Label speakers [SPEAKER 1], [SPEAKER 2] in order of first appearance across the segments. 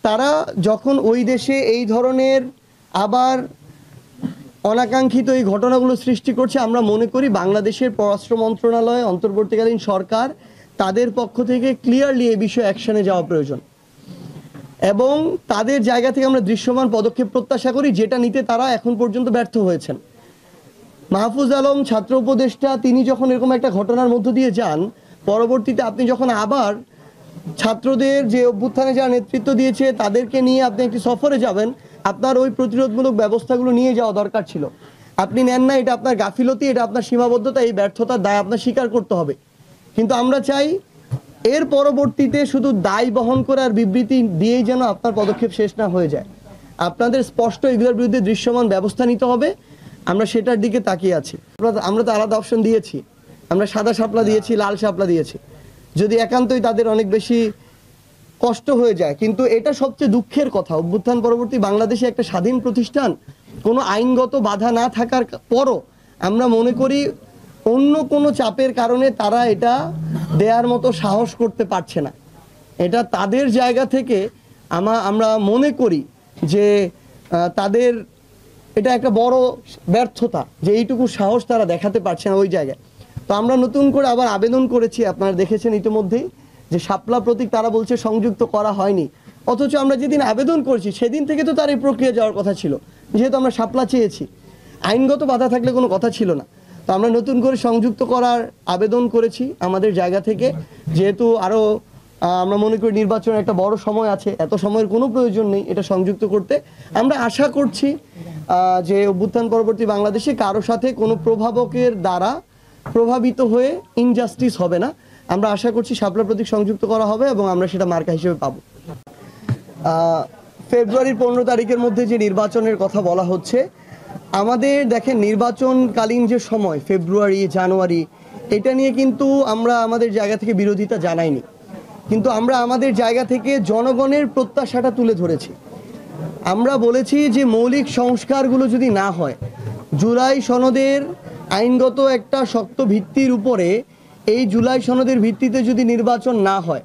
[SPEAKER 1] তারা যখন ওই দেশে এই ধরনের আবার অনাকাঙ্ক্ষিত এই ঘটনাগুলো সৃষ্টি করছে, আমরা মনে করি বাংলাদেশের পররাষ্ট্র মন্ত্রণালয়, অন্তর্বর্তীকালীন সরকার, তাদের পক্ষ থেকে ক্লিয়ারলি এই বিষয়ে অ্যাকশনে যাওয়া প্রয়োজন এবং তাদের জায়গা থেকে আমরা দৃশ্যমান পদক্ষেপ প্রত্যাশা করি, যেটা নিতে তারা এখন পর্যন্ত ব্যর্থ হয়েছেন। মাহফুজ আলম ছাত্র উপদেষ্টা তিনি যখন এরকম একটা ঘটনার মধ্য দিয়ে যান, পরবর্তীতে আপনি যখন আবার ছাত্রদের যে অভ্যুত্থানে যারা নেতৃত্ব দিয়েছে তাদেরকে নিয়ে আপনি একটি সফরে যাবেন, আপনার ওই প্রতিরোধমূলক ব্যবস্থাগুলো নিয়ে যাওয়া দরকার ছিল। আপনি নেন না, এটা আপনার গাফিলতি, এটা আপনার সীমাবদ্ধতা, এই ব্যর্থতার দায় আপনার স্বীকার করতে হবে। কিন্তু আমরা চাই এর পরবর্তীতে শুধু দায় বহন করে আর বিবৃতি দিয়েই যেন আপনার পদক্ষেপ শেষ না হয়ে যায়। আপনাদের স্পষ্ট এগুলোর বিরুদ্ধে দৃশ্যমান ব্যবস্থা নিতে হবে। আমরা সেটার দিকে তাকিয়ে আছি। আমরা তো আলাদা অপশন দিয়েছি, আমরা সাদা শাপলা দিয়েছি, লাল শাপলা দিয়েছি, যদি একান্তই তাদের অনেক বেশি কষ্ট হয়ে যায়। কিন্তু এটা সবচেয়ে দুঃখের কথা, অভ্যুত্থান পরবর্তী বাংলাদেশে একটা স্বাধীন প্রতিষ্ঠান, কোনো আইনগত বাধা না থাকার পরও আমরা মনে করি অন্য কোনো চাপের কারণে তারা এটা দেওয়ার মতো সাহস করতে পারছে না। এটা তাদের জায়গা থেকে আমরা মনে করি যে তাদের এটা একটা বড় ব্যর্থতা যে এইটুকু সাহস তারা দেখাতে পারছে না ওই জায়গায়। তো আমরা নতুন করে আবার আবেদন করেছি, আপনারা দেখেছেন ইতিমধ্যেই যে শাপলা প্রতীক তারা বলছে সংযুক্ত করা হয়নি, অথচ আমরা যেদিন আবেদন করেছি সেদিন থেকে তো তার এই প্রক্রিয়া যাওয়ার কথা ছিল, যেহেতু আমরা শাপলা চেয়েছি, আইনগত বাধা থাকলে কোনো কথা ছিল না। তো আমরা নতুন করে সংযুক্ত করার আবেদন করেছি আমাদের জায়গা থেকে, যেহেতু আরও আমরা মনে করি নির্বাচনের একটা বড় সময় আছে, এত সময়ের কোনো প্রয়োজন নেই এটা সংযুক্ত করতে। আমরা আশা করছি যে অভ্যুত্থান পরবর্তী বাংলাদেশে কারো সাথে কোনো প্রভাবকের দ্বারা প্রভাবিত হয়ে ইনজাস্টিস হবে না। আমরা আশা করছি শাপলা প্রতীক সংযুক্ত করা হবে এবং আমরা সেটা মার্কা হিসেবে পাবো। ফেব্রুয়ারির 15 তারিখের মধ্যে যে নির্বাচনের কথা বলা হচ্ছে, আমাদের দেখেন নির্বাচনকালীন যে সময় ফেব্রুয়ারি জানুয়ারি, এটা নিয়ে কিন্তু আমরা আমাদের জায়গা থেকে বিরোধিতা জানাইনি, কিন্তু আমরা আমাদের জায়গা থেকে জনগণের প্রত্যাশাটা তুলে ধরেছি। আমরা বলেছি যে মৌলিক সংস্কারগুলো যদি না হয়, জুলাই সনদের আইনগত একটা শক্ত ভিত্তির উপরে এই জুলাই সনদের ভিত্তিতে যদি নির্বাচন না হয়,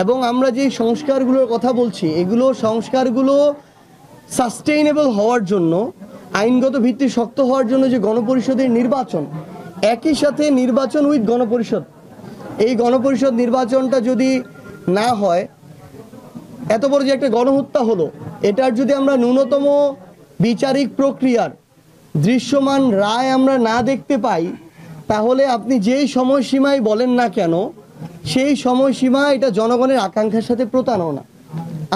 [SPEAKER 1] এবং আমরা যে সংস্কারগুলোর কথা বলছি এগুলো সংস্কারগুলো সাস্টেইনেবল হওয়ার জন্য, আইনগত ভিত্তি শক্ত হওয়ার জন্য যে গণপরিষদের নির্বাচন, একই সাথে নির্বাচন উইথ গণপরিষদ, এই গণপরিষদ নির্বাচনটা যদি না হয়, এত বড় যে একটা গণহত্যা হলো, এটার যদি আমরা ন্যূনতম বিচারিক প্রক্রিয়ার দৃশ্যমান রায় আমরা না দেখতে পাই, তাহলে আপনি যেই সময়সীমায় বলেন না কেন, সেই সময়সীমা এটা জনগণের আকাঙ্ক্ষার সাথে প্রতারণা।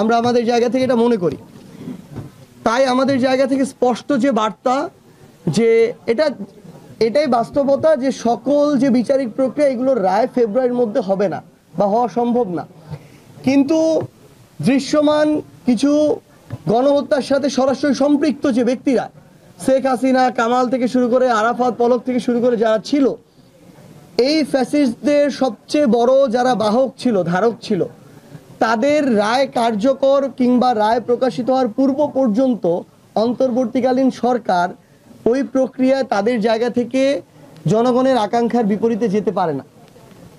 [SPEAKER 1] আমরা আমাদের জায়গা থেকে এটা মনে করি। তাই আমাদের জায়গা থেকে স্পষ্ট যে বার্তা, যে এটাই বাস্তবতা যে সকল যে বিচারিক প্রক্রিয়া এগুলোর রায় ফেব্রুয়ারির মধ্যে হবে না বা হওয়া সম্ভব না। কিন্তু দৃশ্যমান কিছু গণহত্যার সাথে সরাসরি সম্পৃক্ত যে ব্যক্তিরা, শেখ হাসিনা, কামাল থেকে শুরু করে আরাফাত, পলক থেকে শুরু করে যারা ছিল, এই ফ্যাসিস্টদের সবচেয়ে বড় যারা বাহক ছিল, ধারক ছিল, তাদের রায় কার্যকর কিংবা রায় প্রকাশিত হওয়ার পূর্ব পর্যন্ত অন্তর্বর্তীকালীন সরকার ওই প্রক্রিয়ায় তাদের জায়গা থেকে জনগণের আকাঙ্ক্ষার বিপরীতে যেতে পারে না।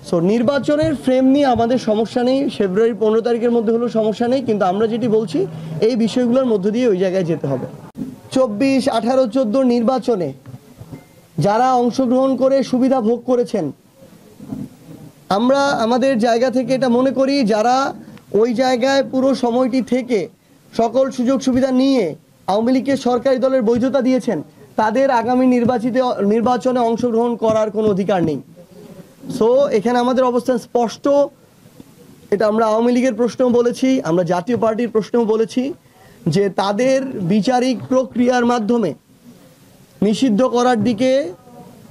[SPEAKER 1] সো নির্বাচনের ফ্রেম নিয়ে আমাদের সমস্যা নেই, ফেব্রুয়ারি 15 তারিখের মধ্যে হলেও সমস্যা নেই, কিন্তু আমরা যেটি বলছি এই বিষয়গুলোর মধ্য দিয়ে ওই জায়গায় যেতে হবে। 24, 18, 14 নির্বাচনে যারা অংশগ্রহণ করে সুবিধা ভোগ করেছেন, আমরা আমাদের জায়গা থেকে এটা মনে করি যারা ওই জায়গায় পুরো সময়টি থেকে সকল সুযোগ সুবিধা নিয়ে আওয়ামী লীগের সরকারি দলের বৈধতা দিয়েছেন, তাদের আগামী নির্বাচনে অংশগ্রহণ করার কোনো অধিকার নেই। সো এখানে আমাদের অবস্থান স্পষ্ট। এটা আমরা আওয়ামী লীগের প্রশ্নেও বলেছি, আমরা জাতীয় পার্টির প্রশ্নেও বলেছি যে তাদের বিচারিক প্রক্রিয়ার মাধ্যমে নিষিদ্ধ করার দিকে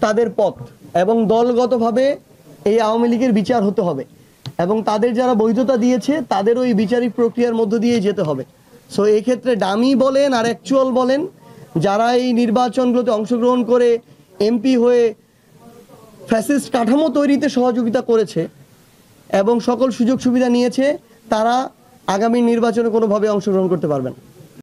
[SPEAKER 1] তাদের পথ, এবং দলগতভাবে এই আওয়ামী লীগের বিচার হতে হবে, এবং তাদের যারা বৈধতা দিয়েছে তাদেরও এই বিচারিক প্রক্রিয়ার মধ্য দিয়ে যেতে হবে। সো এই ক্ষেত্রে ডামি বলেন আর অ্যাকচুয়াল বলেন, যারা এই নির্বাচনগুলোতে অংশগ্রহণ করে এমপি হয়ে ফ্যাসিস্ট কাঠামো তৈরিতে সহযোগিতা করেছে এবং সকল সুযোগ সুবিধা নিয়েছে, তারা আগামী নির্বাচনে কোনোভাবে অংশগ্রহণ করতে পারবেন।